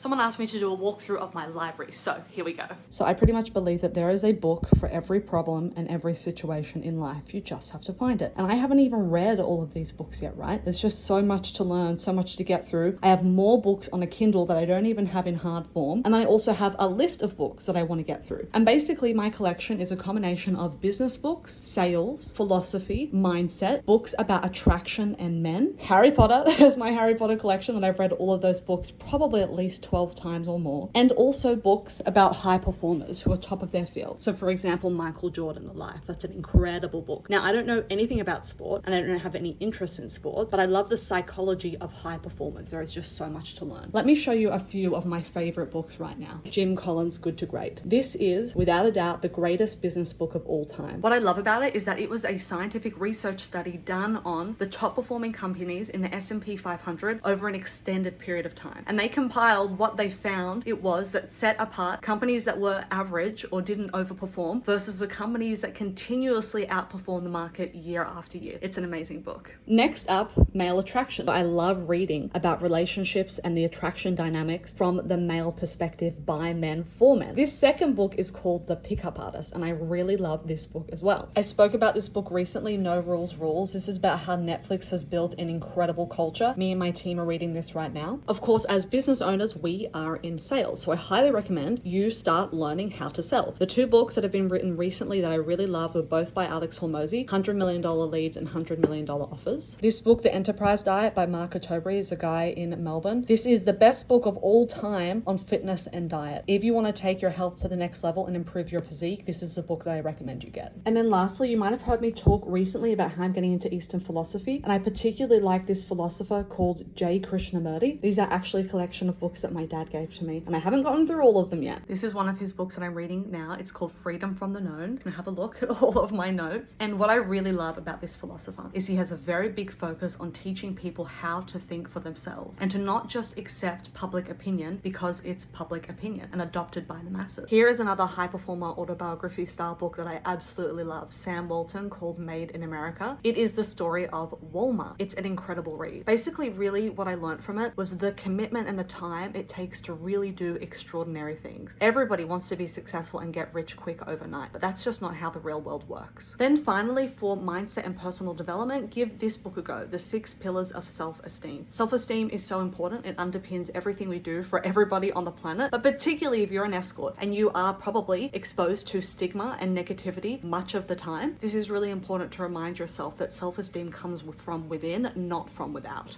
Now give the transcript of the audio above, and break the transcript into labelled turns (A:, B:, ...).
A: Someone asked me to do a walkthrough of my library, so here we go.
B: So I pretty much believe that there is a book for every problem and every situation in life. You just have to find it. And I haven't even read all of these books yet, right? There's just so much to learn, so much to get through. I have more books on a Kindle that I don't even have in hard form. And then I also have a list of books that I want to get through. And basically my collection is a combination of business books, sales, philosophy, mindset, books about attraction and men. Harry Potter, there's my Harry Potter collection that I've read all of those books probably at least 12 times or more. And also books about high performers who are top of their field. So for example, Michael Jordan, The Life. That's an incredible book. Now, I don't know anything about sport and I don't have any interest in sport, but I love the psychology of high performance. There is just so much to learn. Let me show you a few of my favorite books right now. Jim Collins' Good to Great. This is, without a doubt, the greatest business book of all time.
A: What I love about it is that it was a scientific research study done on the top performing companies in the S&P 500 over an extended period of time. And they compiled what they found it was that set apart companies that were average or didn't overperform versus the companies that continuously outperform the market year after year. It's an amazing book.
B: Next up, Male Attraction. I love reading about relationships and the attraction dynamics from the male perspective by men for men. This second book is called The Pickup Artist, and I really love this book as well. I spoke about this book recently, No Rules Rules. This is about how Netflix has built an incredible culture. Me and my team are reading this right now. Of course, as business owners, we are in sales, so I highly recommend you start learning how to sell. The two books that have been written recently that I really love were both by Alex Hormozy, $100 Million Leads and $100 Million Offers. This book, The Enterprise Diet by Mark Otobri, is a guy in Melbourne. This is the best book of all time on fitness and diet. If you want to take your health to the next level and improve your physique, this is the book that I recommend you get. And then lastly, you might have heard me talk recently about how I'm getting into Eastern philosophy, and I particularly like this philosopher called J. Krishnamurti. These are actually a collection of books that my dad gave to me, and I haven't gotten through all of them yet.
A: This is one of his books that I'm reading now. It's called Freedom from the Known. You can have a look at all of my notes. And what I really love about this philosopher is he has a very big focus on teaching people how to think for themselves and to not just accept public opinion because it's public opinion and adopted by the masses. Here is another high performer autobiography style book that I absolutely love, Sam Walton, called Made in America. It is the story of Walmart. It's an incredible read. Basically, really what I learned from it was the commitment and the time it takes to really do extraordinary things. Everybody wants to be successful and get rich quick overnight, but that's just not how the real world works. Then finally, for mindset and personal development, give this book a go, The 6 Pillars of Self-Esteem. Self-esteem is so important. It underpins everything we do for everybody on the planet, but particularly if you're an escort and you are probably exposed to stigma and negativity much of the time, this is really important to remind yourself that self-esteem comes from within, not from without.